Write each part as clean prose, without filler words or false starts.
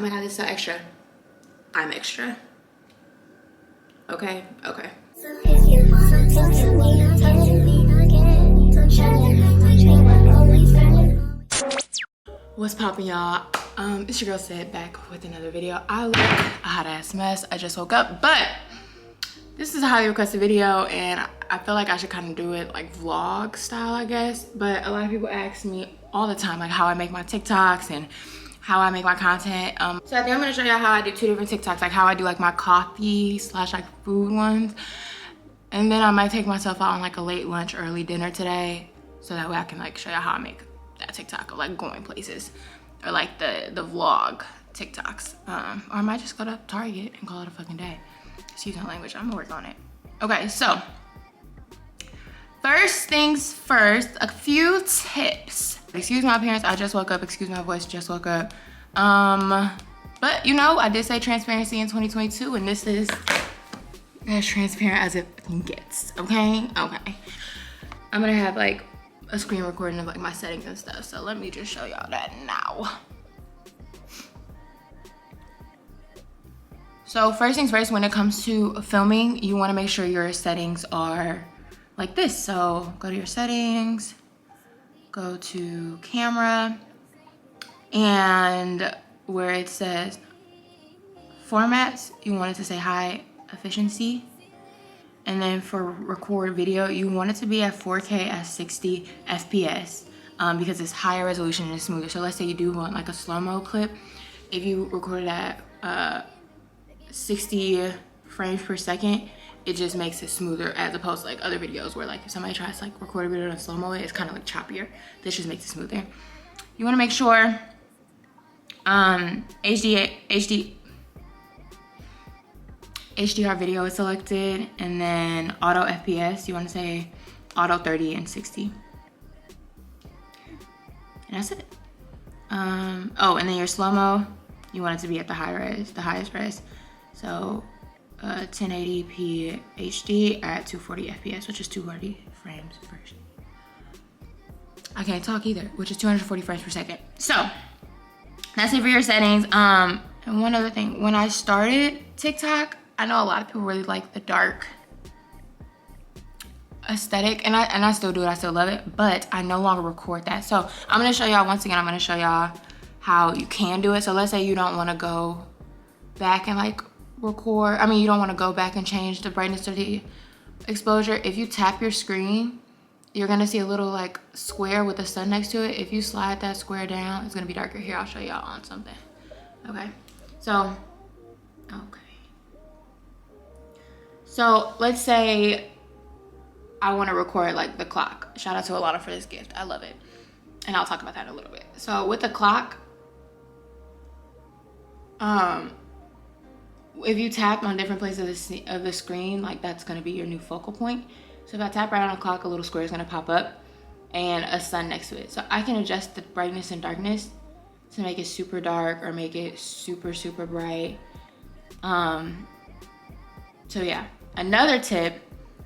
Oh my god, this is so extra. I'm extra. Okay, okay. What's poppin', y'all? It's your girl Sid back with another video. I look a hot ass mess. I just woke up, but this is a highly requested video and I feel like I should kind of do it like vlog style, I guess. But a lot of people ask me all the time like how I make my TikToks and how I make my content. So I think I'm gonna show y'all how I do 2 different TikToks, like how I do like my coffee slash like food ones. And then I might take myself out on like a late lunch, early dinner today. So that way I can like show y'all how I make that TikTok of like going places or like the vlog TikToks. Or I might just go to Target and call it a fucking day. Excuse my language, I'm gonna work on it. Okay, so first things first, a few tips. Excuse my appearance, I just woke up. Excuse my voice, just woke up. But you know, I did say transparency in 2022 and this is as transparent as it gets, okay? Okay. I'm gonna have like a screen recording of like my settings and stuff. So let me just show y'all that now. So first things first, when it comes to filming, you wanna make sure your settings are like this. So go to your settings, go to camera, and where it says formats, you want it to say high efficiency. And then for record video, you want it to be at 4K at 60 FPS because it's higher resolution and it's smoother. So let's say you do want like a slow-mo clip. If you record it at 60 frames per second, it just makes it smoother as opposed to like other videos where like if somebody tries to like record a video in a slow-mo way, it's kind of like choppier. This just makes it smoother. You want to make sure HDR video is selected, and then auto FPS, you want to say auto 30 and 60. And that's it. Oh, and then your slow-mo, you want it to be at the highest res. So 1080p HD at 240 FPS, which is 240 frames per second. I can't talk either, which is 240 frames per second. So that's it for your settings. And one other thing, when I started TikTok, I know a lot of people really like the dark aesthetic, and I still do it, I still love it, but I no longer record that. So I'm gonna show y'all, once again, I'm gonna show y'all how you can do it. So let's say you don't wanna go back and like record, you don't wanna go back and change the brightness or the exposure. If you tap your screen, you're gonna see a little like square with the sun next to it. If you slide that square down, it's gonna be darker. Here, I'll show y'all on something. Okay, so, okay. So let's say I want to record like the clock. Shout out to Alana for this gift. I love it. And I'll talk about that in a little bit. So with the clock, if you tap on different places of the screen, like that's going to be your new focal point. So if I tap right on the clock, a little square is going to pop up and a sun next to it. So I can adjust the brightness and darkness to make it super dark or make it super, super bright. So yeah. Another tip,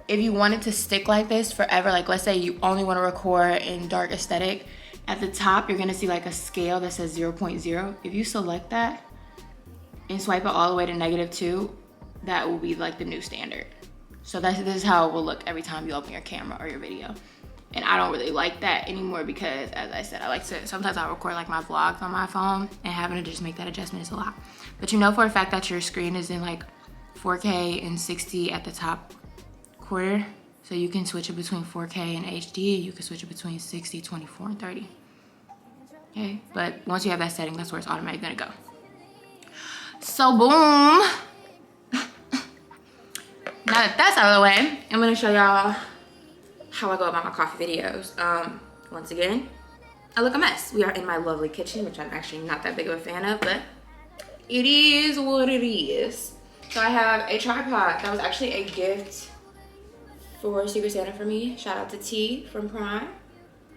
if you wanted to stick like this forever, like let's say you only want to record in dark aesthetic, at the top you're gonna see like a scale that says 0.0. If you select that and swipe it all the way to -2, that will be like the new standard. So this is how it will look every time you open your camera or your video. And I don't really like that anymore because, as I said, I like to, sometimes I record like my vlogs on my phone, and having to just make that adjustment is a lot. But you know for a fact that your screen is in like 4K and 60 at the top quarter. So you can switch it between 4K and HD. You can switch it between 60, 24, and 30. Okay, but once you have that setting, that's where it's automatically gonna go. So boom. Now that that's out of the way, I'm gonna show y'all how I go about my coffee videos. Once again, I look a mess. We are in my lovely kitchen, which I'm actually not that big of a fan of, but it is what it is. So I have a tripod that was actually a gift for Secret Santa for me. Shout out to T from Prime.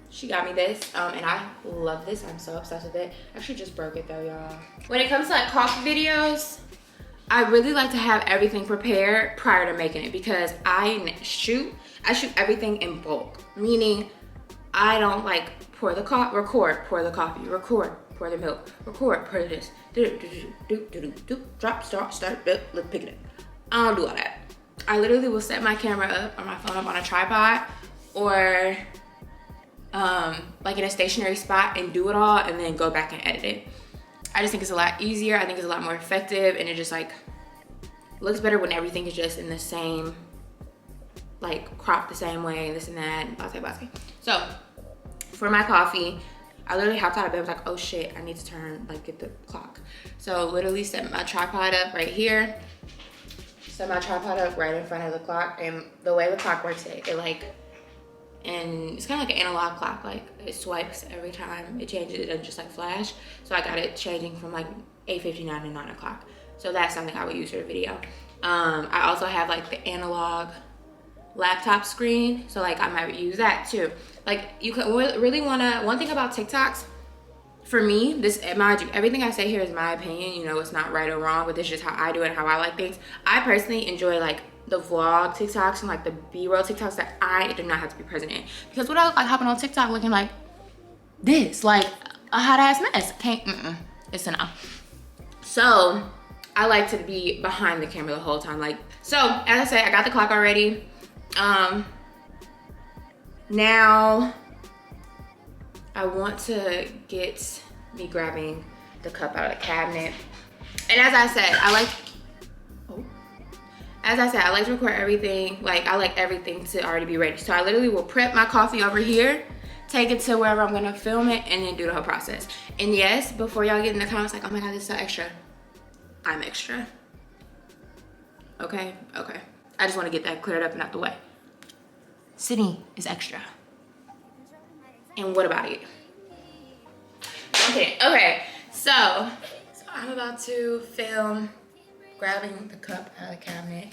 She got me this, and I love this. I'm so obsessed with it. I actually just broke it though, y'all. When it comes to like coffee videos, I really like to have everything prepared prior to making it because I shoot everything in bulk. Meaning, I don't like pour the coffee, record, pour the milk, record, pour this, drop, start, let's pick it up. I don't do all that. I literally will set my camera up or my phone up on a tripod or like in a stationary spot and do it all and then go back and edit it. I just think it's a lot easier. I think it's a lot more effective, and it just like looks better when everything is just in the same, like cropped the same way, this and that, and blah. So for my coffee, I literally hopped out of bed, was like, oh shit, I need to turn, like get the clock. So literally set my tripod up right here. Set my tripod up right in front of the clock, and the way the clock works, it like, and it's kind of like an analog clock, like it swipes every time it changes, it doesn't just like flash. So I got it changing from like 8:59 to 9 o'clock. So that's something I would use for the video. I also have like the analog laptop screen, so like I might use that too. Like you could really wanna, one thing about TikToks, for me, this, mind you, everything I say here is my opinion, you know, it's not right or wrong, but this is just how I do it, how I like things. I personally enjoy like the vlog TikToks and like the B-roll TikToks that I do not have to be present in. Because what I look like hopping on TikTok looking like this, like a hot ass mess. Can't, it's enough. So I like to be behind the camera the whole time. Like, so as I said, I got the clock already. Now I want to get me grabbing the cup out of the cabinet. And as I said, I like to record everything. Like I like everything to already be ready. So I literally will prep my coffee over here, take it to wherever I'm gonna film it, and then do the whole process. And yes, before y'all get in the comments like, oh my God, this is so extra, I'm extra. Okay. I just wanna get that cleared up and out the way. Sydney is extra. And what about it? Okay, so I'm about to film grabbing the cup out of the cabinet.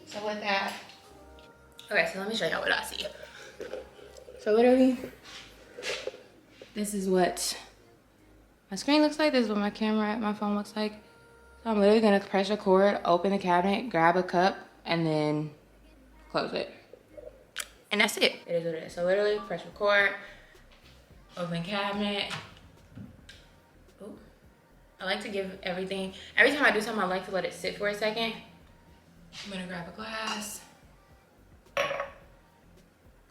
So with that, okay, so let me show y'all what I see. So literally, this is what my screen looks like. This is what my phone looks like. So I'm literally gonna press record, open the cabinet, grab a cup, and then close it. And that's it. It is what it is. So literally press record, open cabinet. Ooh. I like to give everything, every time I do something, I like to let it sit for a second. I'm gonna grab a glass,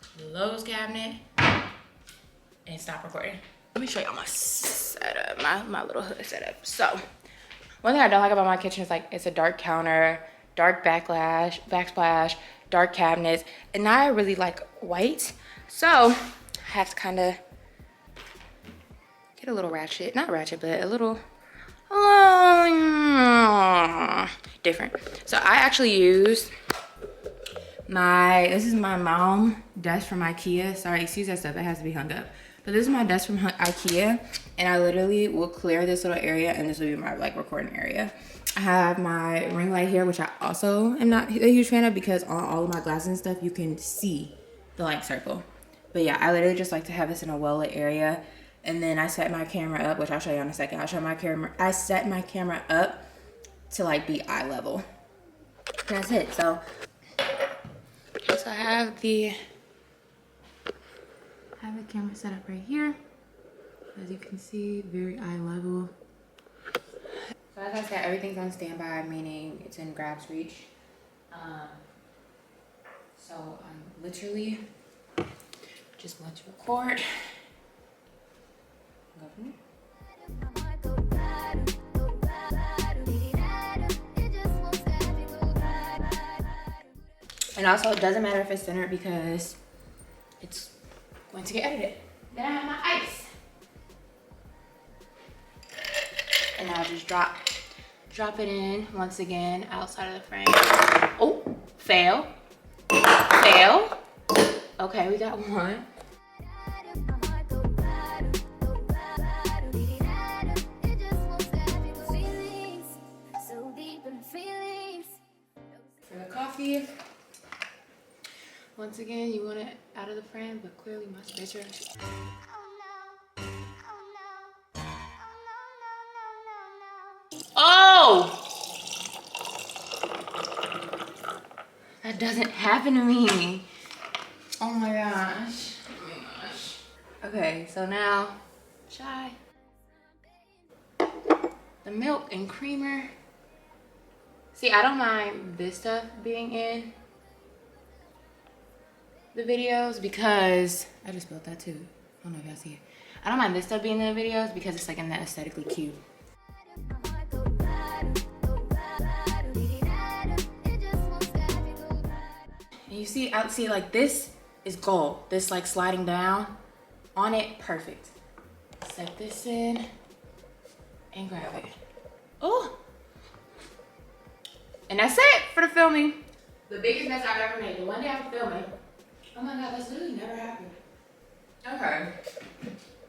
close cabinet, and stop recording. Let me show y'all my setup, my little hood setup. So, one thing I don't like about my kitchen is like, it's a dark counter, dark backsplash, dark cabinets, and now I really like white. So, I have to kind of get a little ratchet, not ratchet, but a little different. So I actually use this is my mom desk from IKEA. Sorry, excuse that stuff, it has to be hung up. But this is my desk from IKEA, and I literally will clear this little area, and this will be my like recording area. I have my ring light here, which I also am not a huge fan of, because on all of my glasses and stuff, you can see the light circle. But yeah, I literally just like to have this in a well-lit area. And then I set my camera up, which I'll show you in a second. I set my camera up to like be eye level. And that's it. So I have the camera set up right here. As you can see, very eye level. So as I said, everything's on standby, meaning it's in grab's reach. So I'm literally just going to record. And also, it doesn't matter if it's centered because it's going to get edited. Then I have my ice. And I'll just drop it in once again outside of the frame. Oh, fail. Okay, we got one. For the coffee, once again, you want it out of the frame, but clearly much better. Oh! That doesn't happen to me. Oh my gosh. Okay, so now, shy. the milk and creamer. See, I don't mind this stuff being in the videos because I just built that too. I don't know if y'all see it. I don't mind this stuff being in the videos because it's like in that aesthetically cute. And you see, I see like this is gold. This like sliding down on it, perfect. Set this in and grab it. Oh, and that's it for the filming. The biggest mess I've ever made. The one day I'm filming. Oh my God, that's literally never happened. Okay.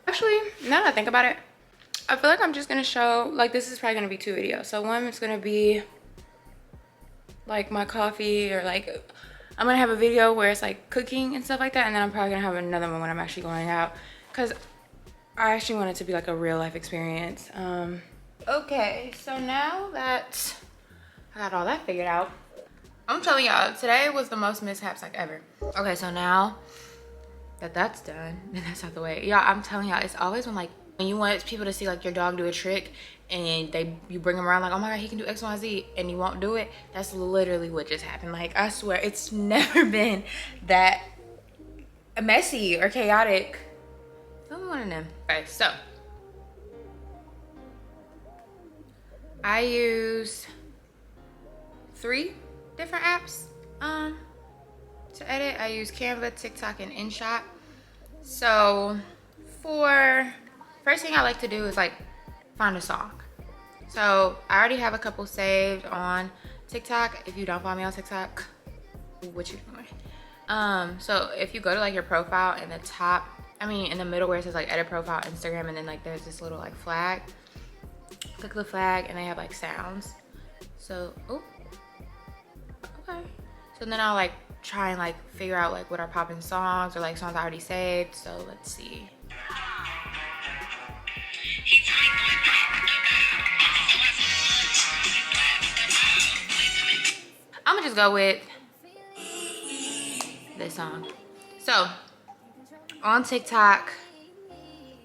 Actually, now that I think about it, I feel like I'm just gonna show, like this is probably gonna be 2 videos. So one is gonna be like my coffee, or like, I'm gonna have a video where it's like cooking and stuff like that. And then I'm probably gonna have another one when I'm actually going out, cause I actually want it to be like a real life experience. Okay, so now that I got all that figured out, I'm telling y'all, today was the most mishaps like ever. Okay, so now that that's done and that's out the way, y'all, I'm telling y'all, it's always when you want people to see like your dog do a trick and you bring him around like, oh my God, he can do X, Y, Z, and you won't do it. That's literally what just happened. Like, I swear, it's never been that messy or chaotic. Only one of them. Okay, so I use 3 different apps to edit. I use Canva, TikTok, and InShot. So for first thing I like to do is like find a song. So I already have a couple saved on TikTok. If you don't follow me on TikTok, what you doing? So if you go to like your profile in the top, in the middle where it says like edit profile, Instagram, and then like there's this little like flag, click the flag and they have like sounds. So, oh, okay. So then I'll like try and like figure out like what are popping songs or like songs I already saved. So let's see. I'm gonna just go with this song. So on TikTok,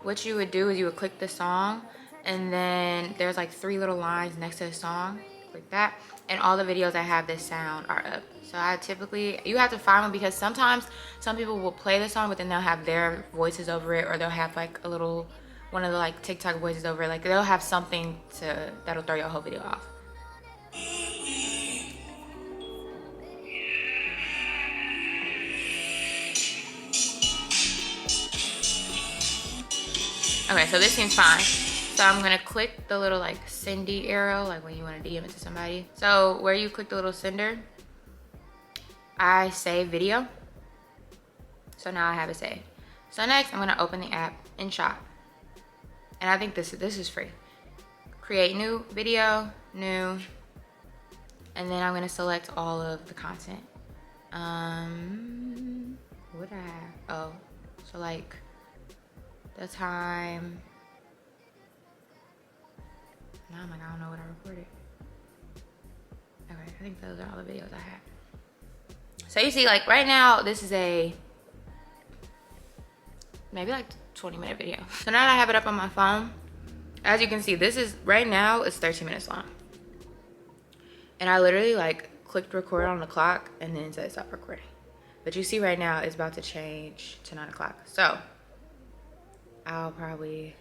what you would do is you would click the song and then there's like 3 little lines next to the song, like that, and all the videos I have this sound are up. So I typically, you have to find one because sometimes some people will play the song but then they'll have their voices over it, or they'll have like a little, one of the like TikTok voices over it. Like they'll have something that'll throw your whole video off. Okay, so this seems fine. So I'm gonna click the little like sending arrow, like when you wanna DM it to somebody. So where you click the little sender, I save video. So now I have it saved. So next I'm gonna open the app InShot. And I think this is free. Create new video, new, and then I'm gonna select all of the content. What do I have? Oh, so like the time. Now I'm like, I don't know what I recorded. Okay, I think those are all the videos I have. So you see, like right now, this is a maybe like 20-minute video. So now that I have it up on my phone, as you can see, this is right now it's 13 minutes long. And I literally like clicked record on the clock and then said stop recording. But you see right now it's about to change to 9 o'clock. So I'll probably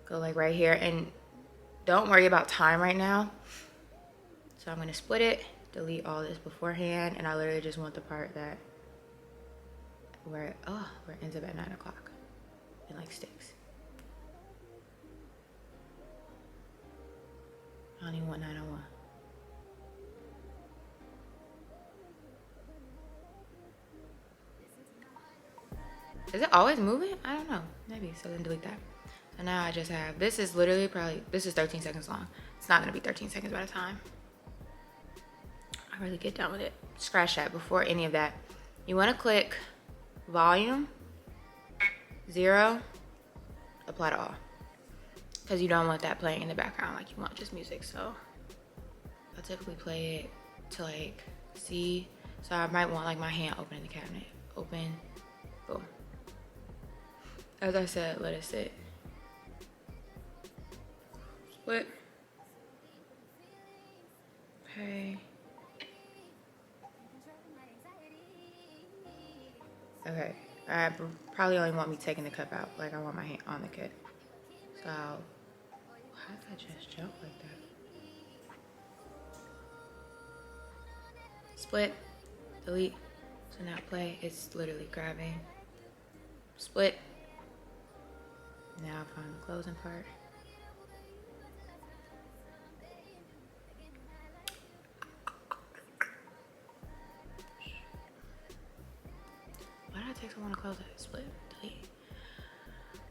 go like right here, and don't worry about time right now. So I'm gonna split it, delete all this beforehand, and I literally just want the part that where it ends up at 9 o'clock. It like sticks. I don't even want 901. Is it always moving? I don't know. Maybe. So then delete that. So now I just have, this is literally this is 13 seconds long. It's not gonna be 13 seconds by the time I really get done with it. Scratch that. Before any of that, you wanna click volume, 0, apply to all. Because you don't want that playing in the background, like you want just music. So I'll typically play it to like C. So I might want like my hand open in the cabinet. Open, boom. As I said, let it sit. Split. Okay. Okay. I probably only want me taking the cup out. Like I want my hand on the cup. So how did I just jump like that? Split. Delete. So now play. It's literally grabbing. Split. Now find the closing part. Why did it take so long to close it? Split. Delete.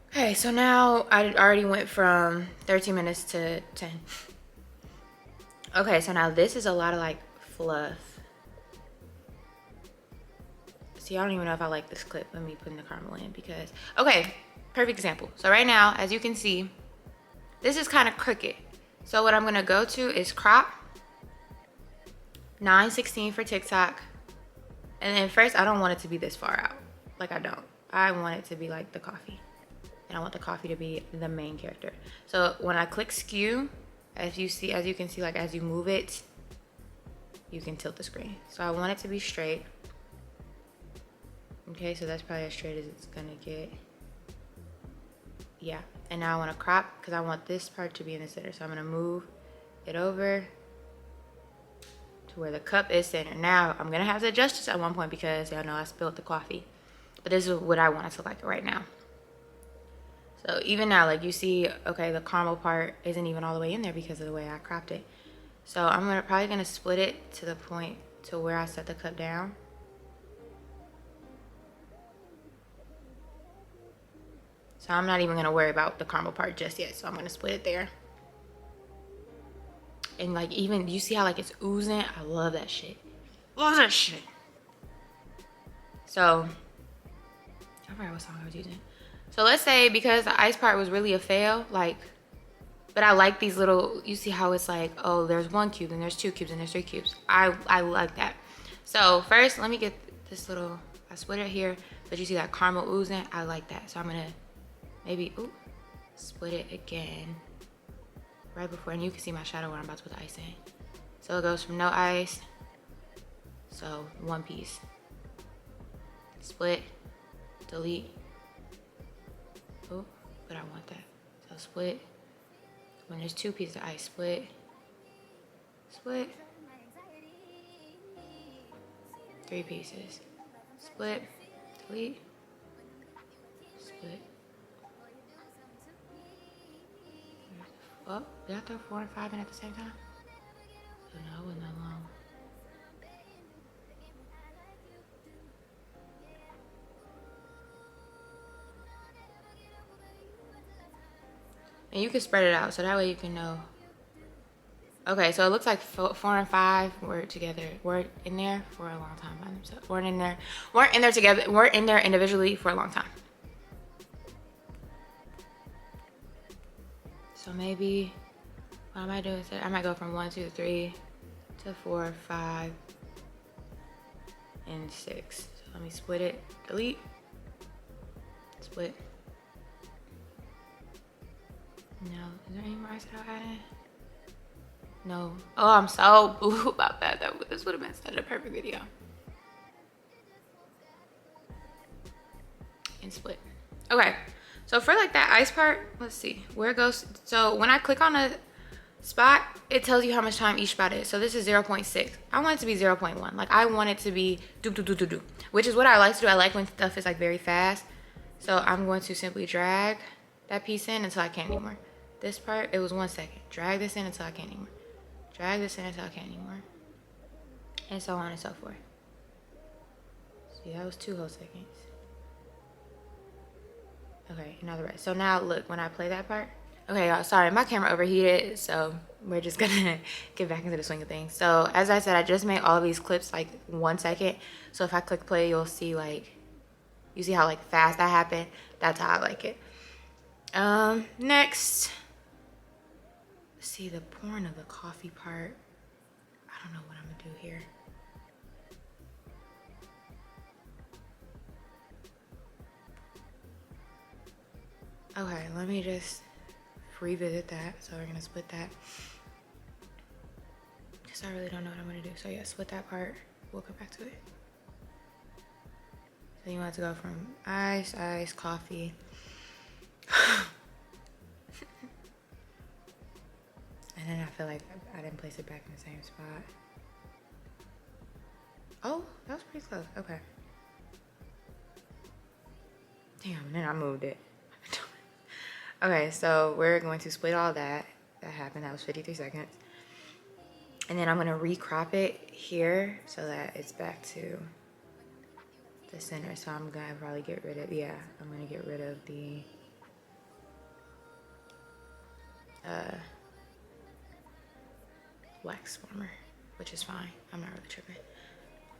Okay, so now I already went from 13 minutes to 10. Okay, so now this is a lot of like fluff. See, I don't even know if I like this clip. Let me put in the caramel in because, okay, perfect example. So right now, as you can see, this is kind of crooked. So what I'm gonna go to is crop, 9:16 for TikTok. And then first, I don't want it to be this far out. Like I don't. I want it to be like the coffee. And I want the coffee to be the main character. So when I click skew, as you can see, like as you move it, you can tilt the screen. So I want it to be straight. Okay, so that's probably as straight as it's gonna get. Yeah, and now I wanna crop because I want this part to be in the center. So I'm gonna move it over to where the cup is center. Now I'm gonna have to adjust this at one point because y'all know I spilled the coffee. But this is what I want it to look like right now. So even now, like you see, okay, the caramel part isn't even all the way in there because of the way I cropped it. So I'm probably gonna split it to the point to where I set the cup down. So I'm not even gonna worry about the caramel part just yet. So I'm gonna split it there. And like even, you see how like it's oozing? I love that shit. Love that shit. So, I forgot what song I was using. So let's say because the ice part was really a fail, like, but I like these little, you see how it's like, oh, there's 1 cube, and there's 2 cubes, and there's 3 cubes. I like that. So first, let me get this little, I split it here, but you see that caramel oozing? I like that. So I'm gonna maybe, split it again right before, and you can see my shadow where I'm about to put the ice in. So it goes from no ice, so 1 piece. Split, delete. Oh, but I want that. So split. When there's 2 pieces of ice, split, split. 3 pieces, split, delete, split. Oh, did I throw 4 and 5 in at the same time? Oh no, it wasn't that long. And you can spread it out so that way you can know. Okay, so it looks like 4 and 5 were together. We're in there for a long time by themselves. Weren't in there together. We're in there individually for a long time. So maybe what I might do is I might go from 1, 2, 3 to 4, 5, and 6. So let me split it. Delete. Split. No, is there any more ice that I'll add in? No. Oh, I'm so boo about that. This would have been such a perfect video. And split. Okay, so for like that ice part, let's see where it goes. So when I click on a spot, it tells you how much time each spot is. So this is 0.6. I want it to be 0.1. Like I want it to be do, which is what I like to do. I like when stuff is like very fast. So I'm going to simply drag that piece in until I can't anymore. This part, it was 1 second. Drag this in until I can't anymore. Drag this in until I can't anymore. And so on and so forth. See, that was 2 whole seconds. Okay, now the rest. So now look, when I play that part. Okay, y'all, sorry, my camera overheated, so we're just gonna get back into the swing of things. So as I said, I just made all of these clips like 1 second. So if I click play, you'll see like, you see how like fast that happened? That's how I like it. Next. See the pouring of the coffee part. I don't know what I'm gonna do here. Okay, let me just revisit that. So we're gonna split that. Because I really don't know what I'm gonna do. So yeah, split that part. We'll come back to it. So you want to go from ice, coffee. And then I feel like I didn't place it back in the same spot. Oh, that was pretty close. Okay. Damn, and then I moved it. Okay, so we're going to split all that. That happened. That was 53 seconds. And then I'm going to recrop it here so that it's back to the center. So I'm going to probably get rid of, yeah, I'm going to get rid of the wax former, which is fine. I'm not really tripping.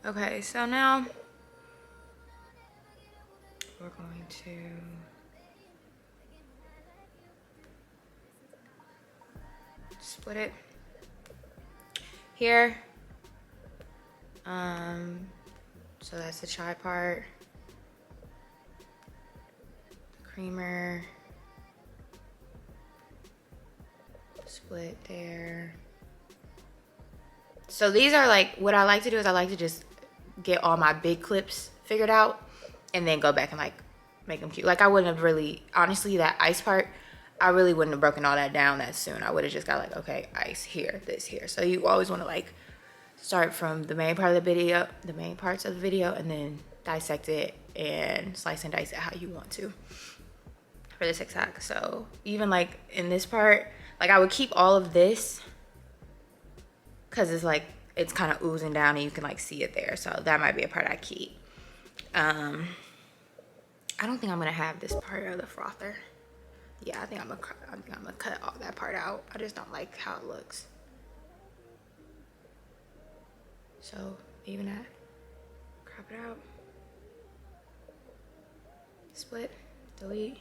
Okay, so now we're going to split it here. So that's the chai part, the creamer, split there. So these are like, what I like to do is I like to just get all my big clips figured out and then go back and like make them cute. Like I wouldn't have really, honestly, that ice part, I really wouldn't have broken all that down that soon. I would have just got like, okay, ice here, this here. So you always want to like start from the main part of the video, the main parts of the video, and then dissect it and slice and dice it how you want to for the TikTok. So even like in this part, like I would keep all of this because it's like, it's kind of oozing down and you can like see it there. So that might be a part I keep. I don't think I'm gonna have this part of the frother. Yeah, I think I'm gonna cut all that part out. I just don't like how it looks. So even that, crop it out, split, delete.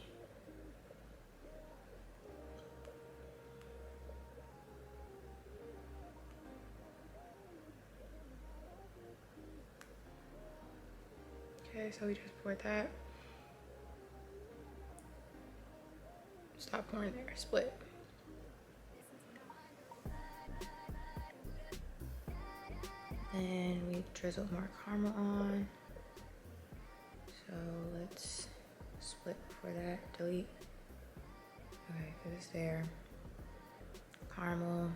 Okay, so we just poured that. Stop pouring there, split. Then we drizzled more caramel on. So let's split before that, delete. Okay, put this there. Caramel.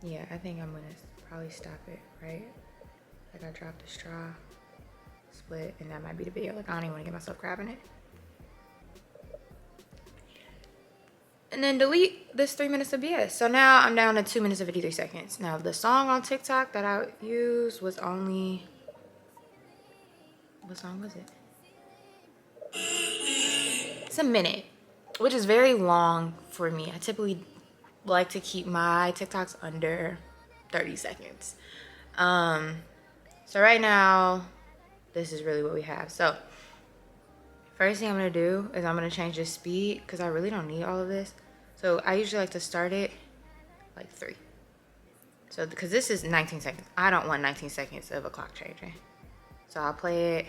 Yeah, I think I'm gonna probably stop it, right? Like I dropped the straw, split, and that might be the video. Like I don't even wanna get myself grabbing it. And then delete this 3 minutes of BS. So now I'm down to 2 minutes and 53 seconds. Now the song on TikTok that I used was only, what song was it? It's a minute, which is very long for me. I typically like to keep my TikToks under 30 seconds. So right now, this is really what we have. So first thing I'm gonna do is I'm gonna change the speed because I really don't need all of this. So I usually like to start it like 3. So because this is 19 seconds. I don't want 19 seconds of a clock changing. So I'll play it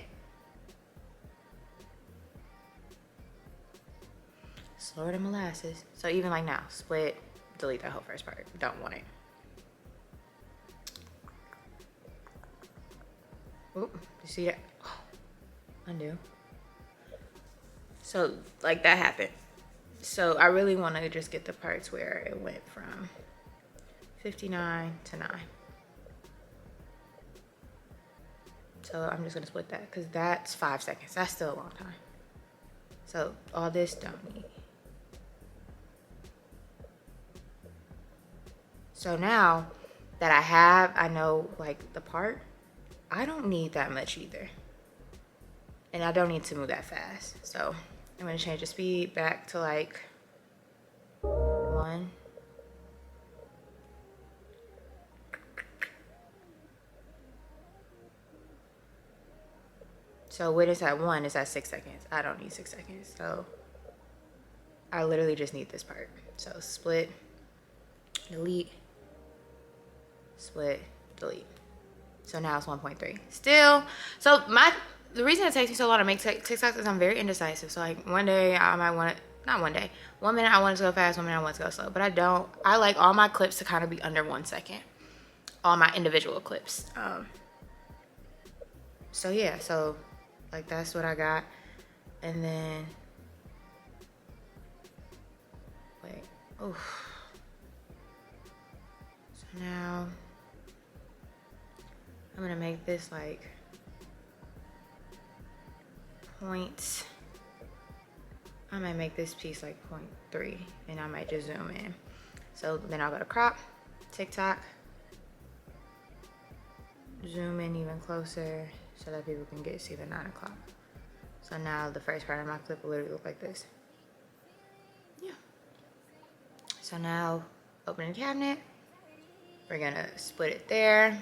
slower than molasses. So even like now, split, delete that whole first part. Don't want it. Oop, you see that? Oh, undo. So like that happened. So I really want to just get the parts where it went from 59 to 9. So I'm just gonna split that because that's 5 seconds. That's still a long time. So all this don't need. So now that I know like the part, I don't need that much either. And I don't need to move that fast. So I'm gonna change the speed back to like 1. So when it's at 1, it's at 6 seconds. I don't need 6 seconds. So I literally just need this part. So split, delete, split, delete. So now it's 1.3. Still, so the reason it takes me so long to make TikToks is I'm very indecisive. So like one day I might want to, not one day, 1 minute I want it to go fast, 1 minute I want it to go slow. But I don't, I like all my clips to kind of be under 1 second. All my individual clips. So yeah, so like that's what I got. And then, wait, oh. So now, I'm gonna make this like point, I might make this piece like 0.3 and I might just zoom in. So then I'll go to crop, TikTok, zoom in even closer so that people can see the 9 o'clock. So now the first part of my clip will literally look like this. Yeah. So now open the cabinet. We're gonna split it there.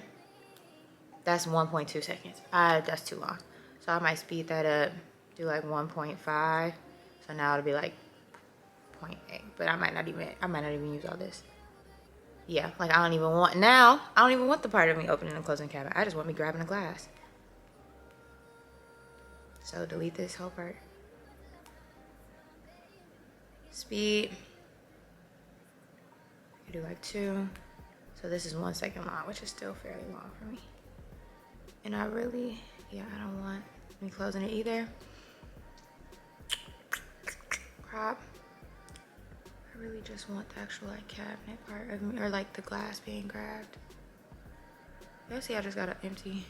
That's 1.2 seconds. That's too long. So I might speed that up, do like 1.5. So now it'll be like 0.8. But I might not even use all this. Yeah, like I don't even want the part of me opening and closing the cabinet. I just want me grabbing a glass. So delete this whole part. Speed. I do like 2. So this is 1 second long, which is still fairly long for me. And I really, yeah, I don't want me closing it either. Crop. I really just want the actual like cabinet part of me, or like the glass being grabbed. You see, I just got an empty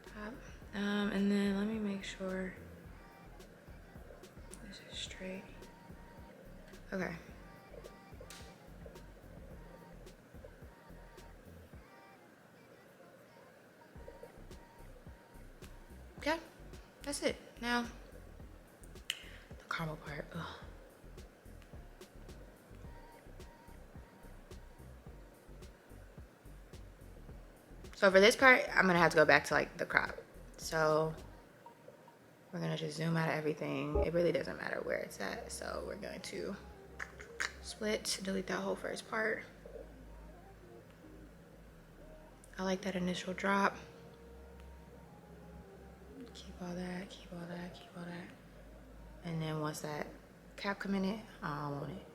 top. And then let me make sure this is straight. Okay. Okay, that's it. Now, the caramel part. Ugh. So for this part, I'm gonna have to go back to like the crop. So we're gonna just zoom out of everything. It really doesn't matter where it's at. So we're going to split, delete that whole first part. I like that initial drop. Keep all that, keep all that, keep all that. And then once that cap come in it, I don't want it.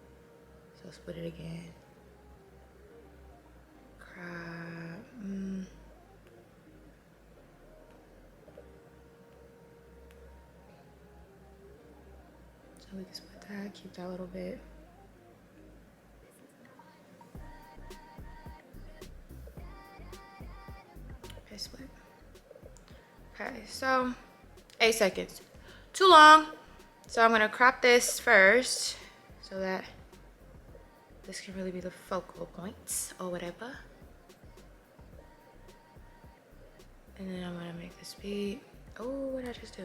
So split it again. Crop. So we can split that, keep that a little bit. Okay, split. Okay, so 8 seconds. Too long. So I'm gonna crop this first so that this can really be the focal points or whatever. And then I'm gonna make the speed. Oh, what did I just do?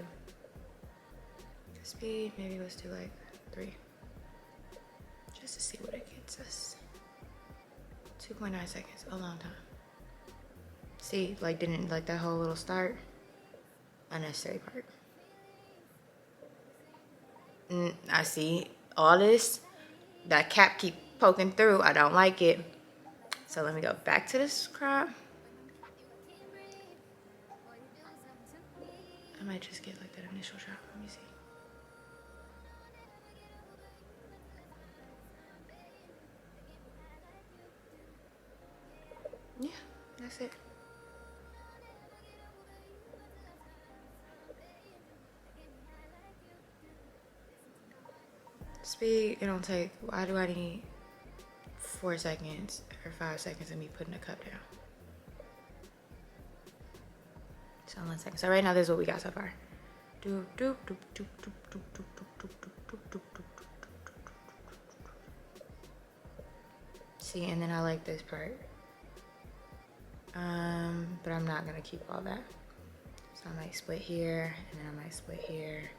The speed, maybe let's do like 3. Just to see what it gets us. 2.9 seconds, a long time. See, like didn't like that whole little start. Unnecessary part. I see all this. That cap keep poking through. I don't like it. So let me go back to this crop. I might just get like that initial drop. Let me see. Yeah, that's it. Speed, it don't take, why do I need 4 seconds or 5 seconds of me putting the cup down? So 1 second. So right now this is what we got so far. See, and then I like this part. But I'm not gonna keep all that. So I might split here, and then I might split here,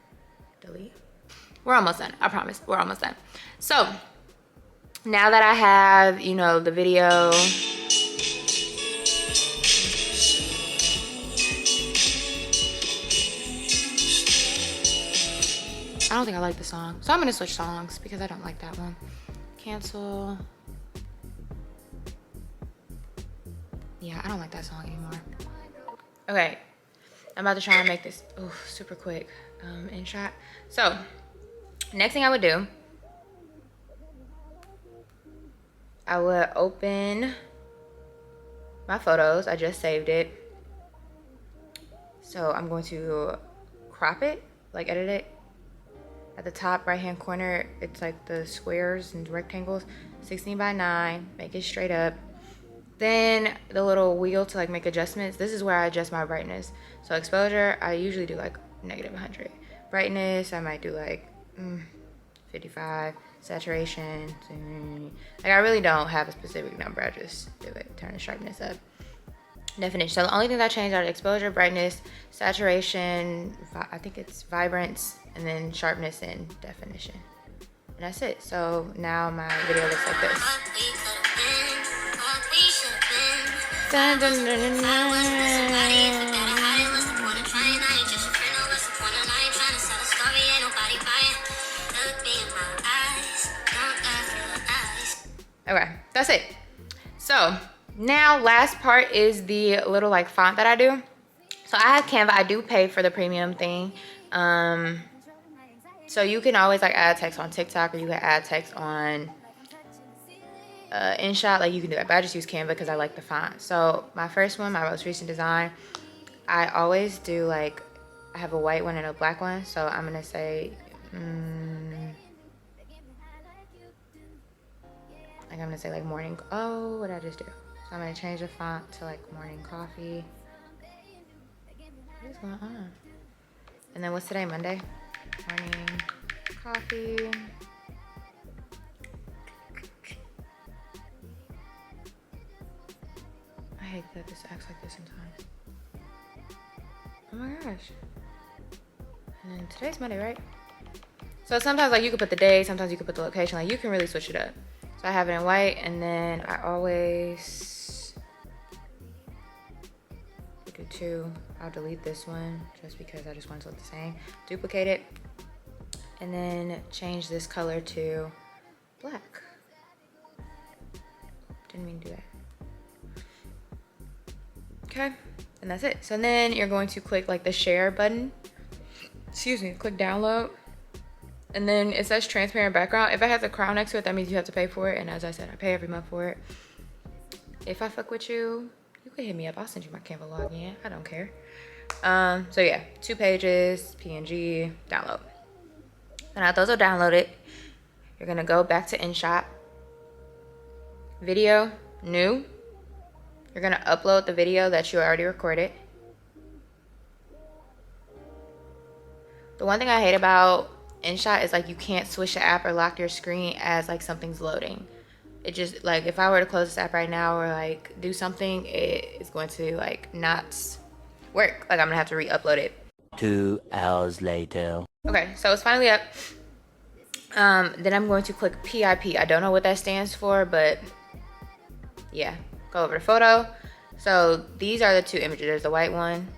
delete. We're almost done, I promise, we're almost done. So, now that I have, you know, the video, I don't think I like the song. So I'm gonna switch songs because I don't like that one. Cancel. Yeah, I don't like that song anymore. Okay, I'm about to try and make this super quick InShot. So next thing I would do, I would open my photos. I just saved it. So I'm going to crop it, like edit it. At the top right hand corner, it's like the squares and rectangles, 16 by 9, make it straight up. Then the little wheel to like make adjustments. This is where I adjust my brightness. So exposure, I usually do like -100. Brightness, I might do like 55. Saturation, like I really don't have a specific number. I just do it. Turn the sharpness up. Definition. So the only things I changed are exposure, brightness, saturation, I think it's vibrance, and then sharpness and definition. And that's it. So now my video looks like this. Dun, dun, dun, dun, dun. Okay, that's it. So now last part is the little like font that I do. So I have Canva. I do pay for the premium thing. So you can always like add text on TikTok, or you can add text on InShot. Like you can do that, but I just use Canva because I like the font. So my first one, my most recent design, I always do like, I have a white one and a black one. So I'm gonna say like I'm gonna say like morning. Oh, what did I just do? So I'm gonna change the font to like morning coffee. What is going on? And then what's today? Monday. Morning coffee. I hate that this acts like this sometimes. Oh my gosh. And then today's Monday, right? So sometimes like you could put the day, sometimes you could put the location. Like you can really switch it up. So I have it in white, and then I always do two. I'll delete this one just because I just want it to look the same. Duplicate it, and then change this color to black. Didn't mean to do that. Okay, and that's it. So then you're going to click like the share button. Excuse me, click download. And then it says transparent background. If it has a crown next to it, that means you have to pay for it. And as I said, I pay every month for it. If I fuck with you, you can hit me up. I'll send you my Canva login. I don't care. So yeah, 2 pages, PNG, download. And now those are downloaded. You're gonna go back to InShot. Video, new. You're gonna upload the video that you already recorded. The one thing I hate about InShot is like you can't switch the app or lock your screen as like something's loading. It just like if I were to close this app right now or like do something, it is going to like not work. Like I'm gonna have to re-upload it. 2 hours later. Okay, so it's finally up. Then I'm going to click PIP. I don't know what that stands for, but yeah, go over to photo. So these are the 2 images. There's the white one.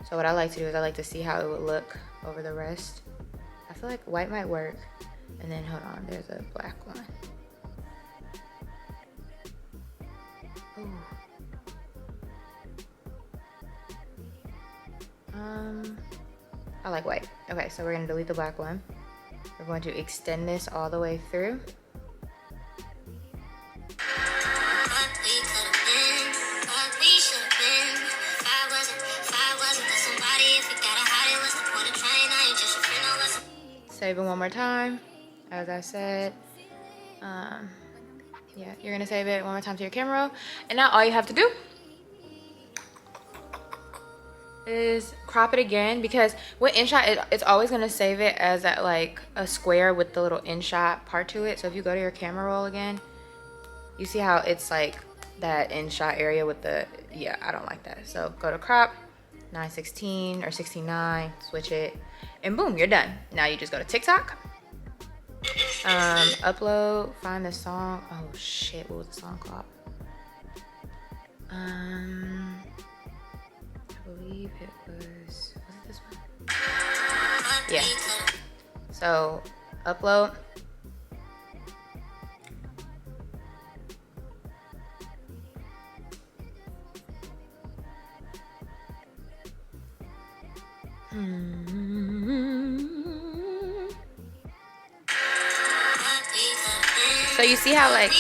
So what I like to do is I like to see how it would look over the rest. I feel like white might work. And then hold on, there's a black one. Ooh. I like white. Okay, so we're gonna delete the black one. We're going to extend this all the way through. Save it one more time, as I said. Yeah, you're gonna save it one more time to your camera roll. And now all you have to do is crop it again, because with InShot, it's always gonna save it as that like a square with the little InShot part to it. So if you go to your camera roll again, you see how it's like that InShot area with the, yeah, I don't like that. So go to crop, 916 or 69, switch it, and boom, you're done. Now you just go to TikTok, upload, find the song. Oh shit, what was the song called? I believe it was it this one? Yeah. So upload. So you see how like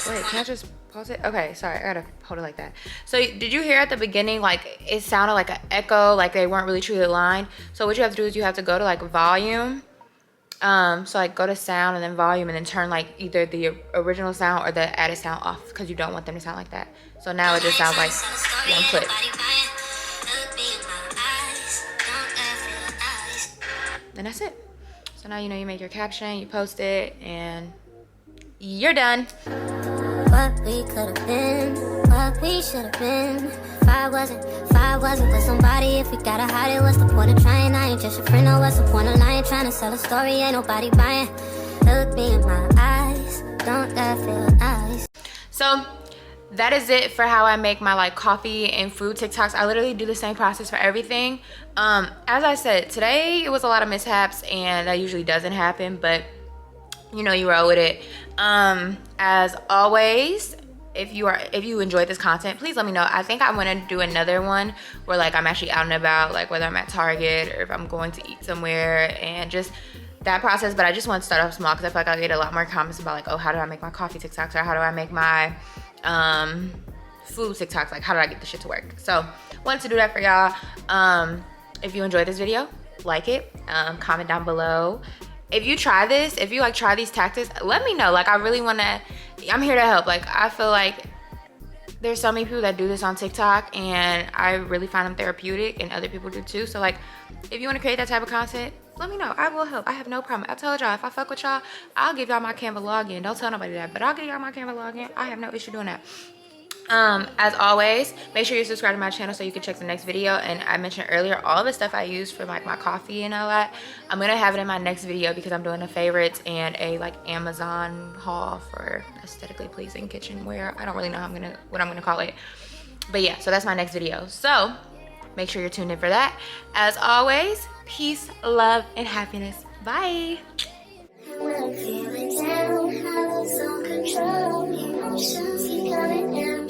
wait, can I just pause it? Okay, sorry, I gotta hold it like that. So did you hear at the beginning, like it sounded like an echo, like they weren't really truly aligned? So what you have to do is you have to go to like volume. So like go to sound and then volume and then turn like either the original sound or the added sound off because you don't want them to sound like that. So now it just sounds like one clip. And that's it. So now you know you make your caption, you post it, and you're done. What we could have been, what we should have been. If I wasn't with somebody, if we gotta hide it, what's the point of trying? I ain't just your friend, no, what's the point of lying? Trying to sell a story, ain't nobody buying. Look me in my eyes, don't that feel nice? So that is it for how I make my like coffee and food TikToks. I literally do the same process for everything. As I said, today it was a lot of mishaps and that usually doesn't happen, but you know, you roll with it. As always, if you enjoyed this content, please let me know. I think I'm gonna do another one where like I'm actually out and about, like whether I'm at Target or if I'm going to eat somewhere, and just that process. But I just want to start off small because I feel like I get a lot more comments about like, oh, how do I make my coffee TikToks, or how do I make my food TikToks, like how do I get the shit to work? So wanted to do that for y'all. If you enjoyed this video, like it, comment down below. If you try this, if you like try these tactics, let me know. Like I really want to, I'm here to help. Like I feel like there's so many people that do this on TikTok and I really find them therapeutic, and other people do too. So like if you want to create that type of content, let me know. I will help. I have no problem. I told y'all, if I fuck with y'all, I'll give y'all my Canva login. Don't tell nobody that, but I'll give y'all my Canva login. I have no issue doing that. As always, make sure you subscribe to my channel so you can check the next video. And I mentioned earlier, all the stuff I use for like my coffee and all that, I'm gonna have it in my next video because I'm doing a favorites and a like Amazon haul for aesthetically pleasing kitchenware. I don't really know what I'm gonna call it, but yeah, so that's my next video. So make sure you're tuned in for that. As always, peace, love, and happiness. Bye. When I'm feeling down, I lose all control. Emotions keep coming down.